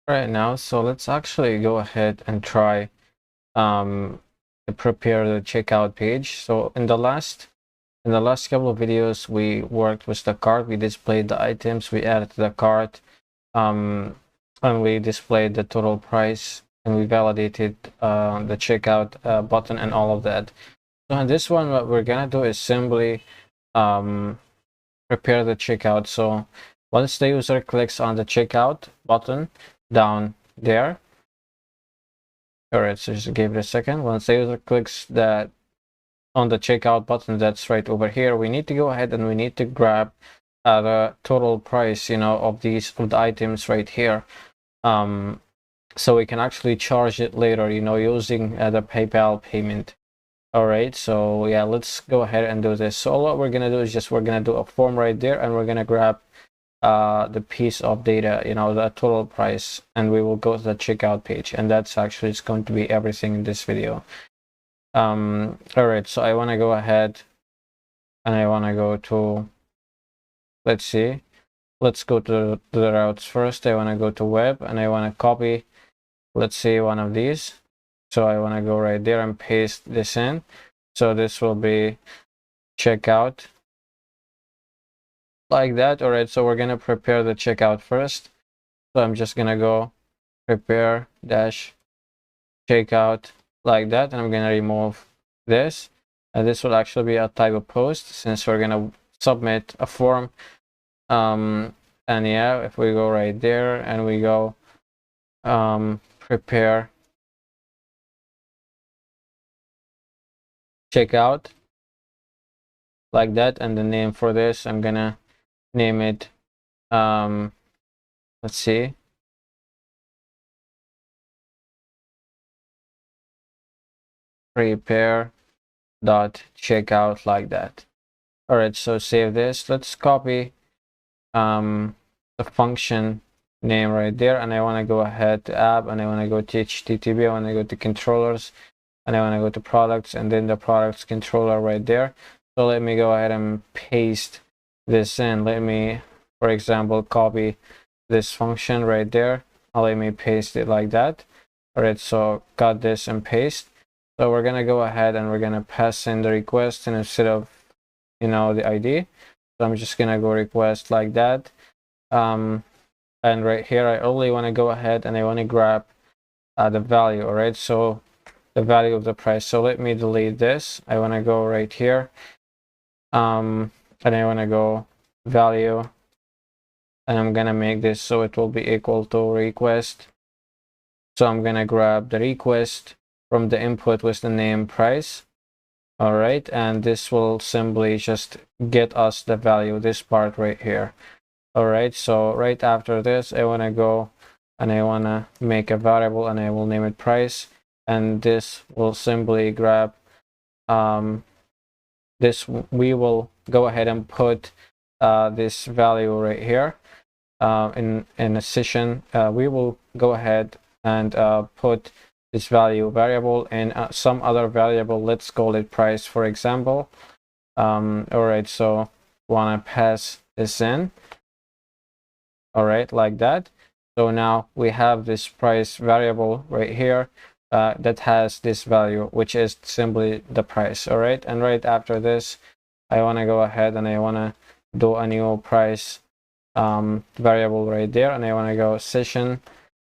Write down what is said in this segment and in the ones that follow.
right now. So let's actually go ahead and try to prepare the checkout page. So in the last couple of videos, we worked with the cart. We displayed the items, we added to the cart, and we displayed the total price, and we validated the checkout button and all of that. So in this one, what we're gonna do is simply prepare the checkout. So once the user clicks on the checkout button down there, all right, so just give it a second. Once the user clicks that on the checkout button that's right over here, we need to go ahead and we need to grab the total price, of the items right here, so we can actually charge it later, using the PayPal payment. All right, so yeah, let's go ahead and do this. So what we're gonna do is we're gonna do a form right there, and we're gonna grab the piece of data, the total price, and we will go to the checkout page, and that's actually it's going to be everything in this video. All right, so I want to go ahead and I want to go to, let's go to the routes first. I want to go to web and I want to copy, let's see, one of these. So I want to go right there and paste this in. So this will be checkout, like that. All right, so we're going to prepare the checkout first. So I'm just going to go prepare dash checkout, like that, and I'm going to remove this, and this will actually be a type of post since we're going to submit a form. And yeah, if we go right there and we go prepare checkout, like that, and the name for this, I'm gonna name it let's see, prepare dot checkout, like that. All right, so save this. Let's copy the function name right there, and I want to go ahead to app, and I want to go to HTTP, I want to go to controllers, and I want to go to products, and then the products controller right there. So let me go ahead and paste this in. Let me, for example, copy this function right there. Let me paste it like that. All right, so cut this and paste. So we're gonna go ahead and we're gonna pass in the request, and instead of the ID, so I'm just gonna go request like that. And right here I only want to go ahead and I want to grab the value. All right, so the value of the price. So let me delete this. I want to go right here, and I want to go value, and I'm gonna make this so it will be equal to request. So I'm gonna grab the request from the input with the name price. All right, and this will simply just get us the value, this part right here. All right, so right after this, I want to go and I want to make a variable, and I will name it price, and this will simply grab this. We will go ahead and put this value right here in a session. We will go ahead and put this value variable in some other variable. Let's call it price, for example. All right, so want to pass this in. All right, like that. So now we have this price variable right here that has this value, which is simply the price. All right, and right after this, I want to go ahead and I want to do a new price variable right there, and I want to go session,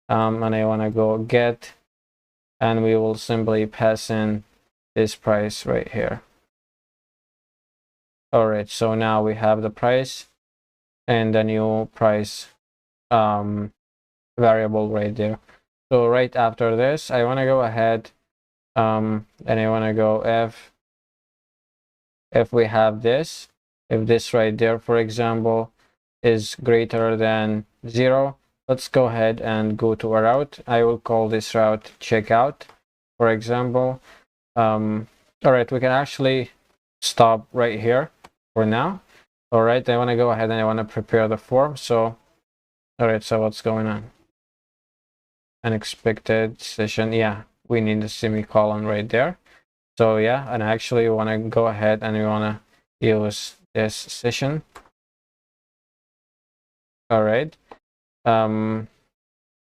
and I want to go get, and we will simply pass in this price right here. All right, so now we have the price and the new price variable right there. So right after this, I want to go ahead and I want to go if we have this, if this right there, for example, is greater than 0, let's go ahead and go to a route. I will call this route checkout, for example. All right, we can actually stop right here for now. All right, I want to go ahead and I want to prepare the form. So all right, so what's going on? Unexpected session. Yeah, we need a semicolon right there. So yeah, and I actually want to go ahead and we want to use this session. All right.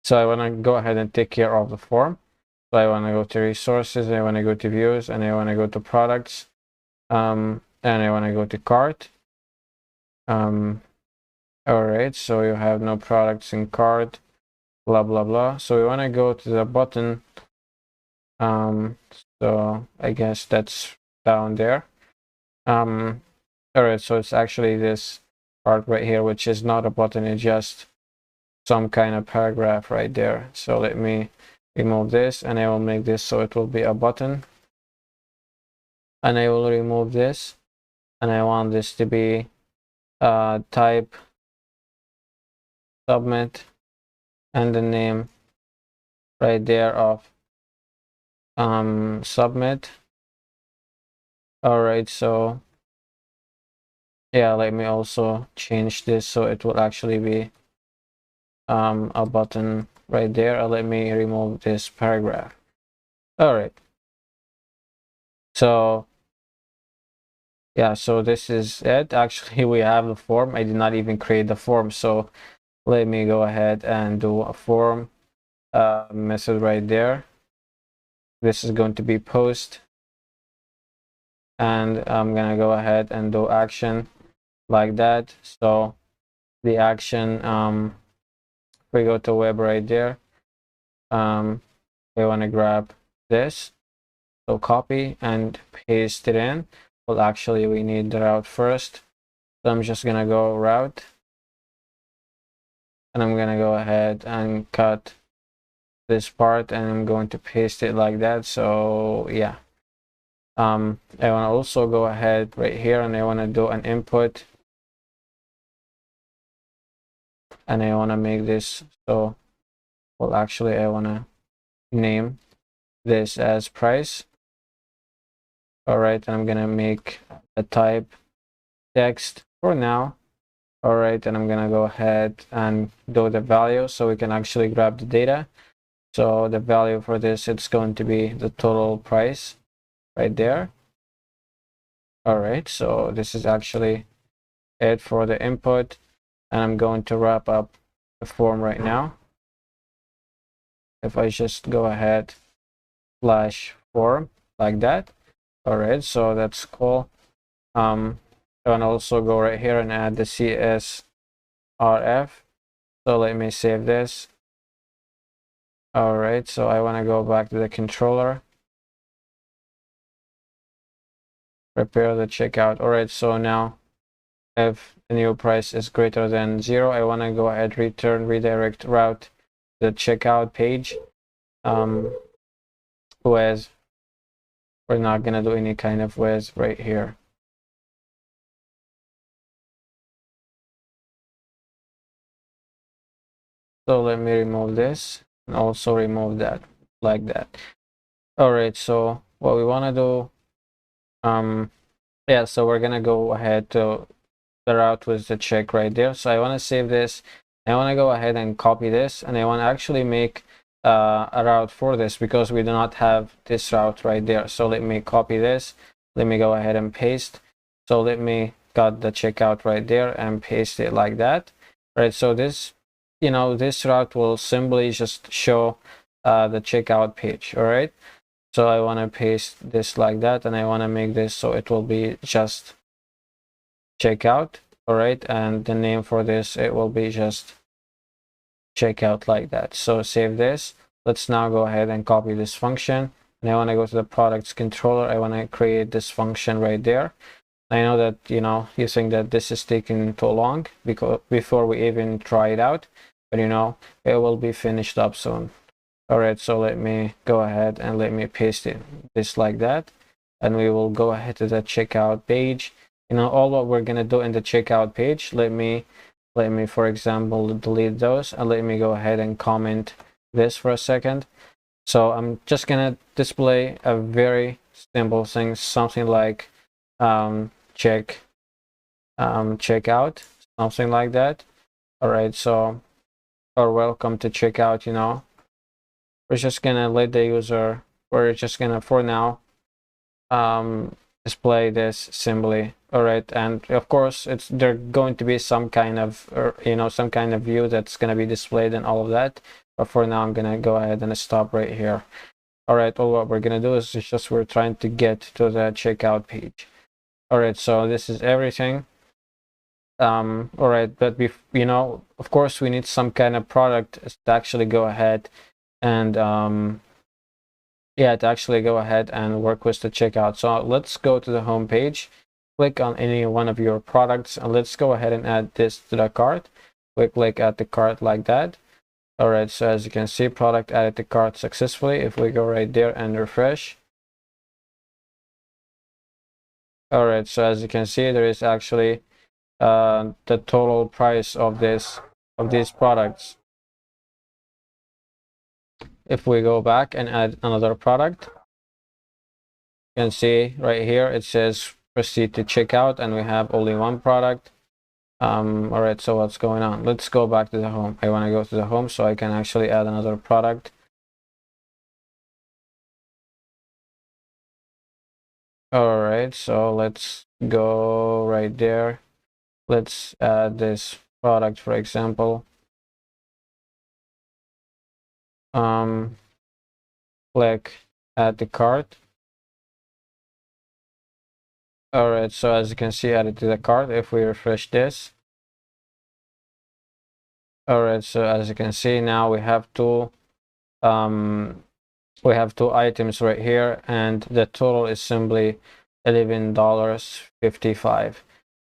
So I want to go ahead and take care of the form. So I want to go to resources, I want to go to views, and I want to go to products, and I want to go to cart. All right, so you have no products in cart, blah blah blah. So we want to go to the button. So I guess that's down there. All right, so it's actually this part right here, which is not a button, it's just some kind of paragraph right there. So let me remove this, and I will make this so it will be a button, and I will remove this, and I want this to be type submit, and the name right there of submit. All right, so yeah, let me also change this so it will actually be a button right there, and let me remove this paragraph. All right, so yeah, so this is it. Actually, we have the form. I did not even create the form, so let me go ahead and do a form method right there. This is going to be post, and I'm gonna go ahead and do action like that. So the action, we go to web right there. We want to grab this, so copy and paste it in. Well, actually, we need the route first, so I'm just gonna go route, and I'm gonna go ahead and cut this part, and I'm going to paste it like that. So yeah, I want to also go ahead right here, and I want to do an input, and I want to make this so, well, actually I want to name this as price. All right, and I'm gonna make a type text for now. All right, and I'm gonna go ahead and do the value so we can actually grab the data. So the value for this, it's going to be the total price right there. All right, so this is actually it for the input, and I'm going to wrap up the form right now. If I just go ahead slash form like that. All right, so that's cool. And also go right here and add the CSRF. So let me save this. All right, so I want to go back to the controller, prepare the checkout. All right, so now if the new price is greater than 0, I want to go ahead, redirect route the checkout page. With, we're not gonna do any kind of with right here. So let me remove this and also remove that like that. All right, so what we want to do, yeah, so we're gonna go ahead to the route with the check right there. So I want to save this. I want to go ahead and copy this, and I want to actually make a route for this because we do not have this route right there. So let me copy this. Let me go ahead and paste. So let me cut the checkout right there and paste it like that. Right, so this, you know, this route will simply just show the checkout page. All right, so I want to paste this like that, and I want to make this so it will be just checkout. All right, and the name for this, it will be just checkout like that. So save this. Let's now go ahead and copy this function, and I want to go to the products controller. I want to create this function right there. I know that, you know, you think that this is taking too long because before we even try it out, but you know, it will be finished up soon. All right, so let me go ahead and let me paste it this like that, and we will go ahead to the checkout page. You know, all what we're gonna do in the checkout page, let me for example delete those, and let me go ahead and comment this for a second. So I'm just gonna display a very simple thing, something like checkout, something like that. All right, so, or welcome to checkout. You know, we're just gonna let the user, we're just gonna for now display this simply All right, and of course it's there going to be some kind of some kind of view that's going to be displayed and all of that, but for now I'm going to go ahead and stop right here. All right, well, what we're going to do is just we're trying to get to the checkout page. All right, so this is everything. All right, but of course we need some kind of product to actually go ahead and yeah, to actually go ahead and work with the checkout. So let's go to the home page, click on any one of your products, and let's go ahead and add this to the cart. We click add the cart like that. All right, so as you can see, product added to cart successfully. If we go right there and refresh. All right, so as you can see, there is actually the total price of these products. If we go back and add another product, you can see right here it says proceed to checkout, and we have only one product. All right, so what's going on? Let's go back to the home. I want to go to the home so I can actually add another product. All right, so let's go right there. Let's add this product, for example. Click add to cart. All right, so as you can see, added to the cart. If we refresh this, all right, so as you can see, now we have two items right here, and the total is simply $11.55.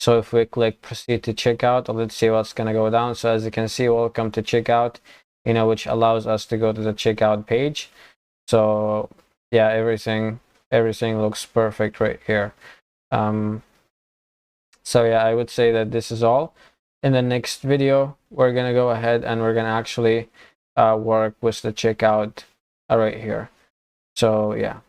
So if we click proceed to checkout, let's see what's gonna go down. So as you can see, welcome to checkout, which allows us to go to the checkout page. So yeah, everything looks perfect right here. So yeah, I would say that this is all. In the next video, we're gonna go ahead and we're gonna actually work with the checkout right here. So yeah.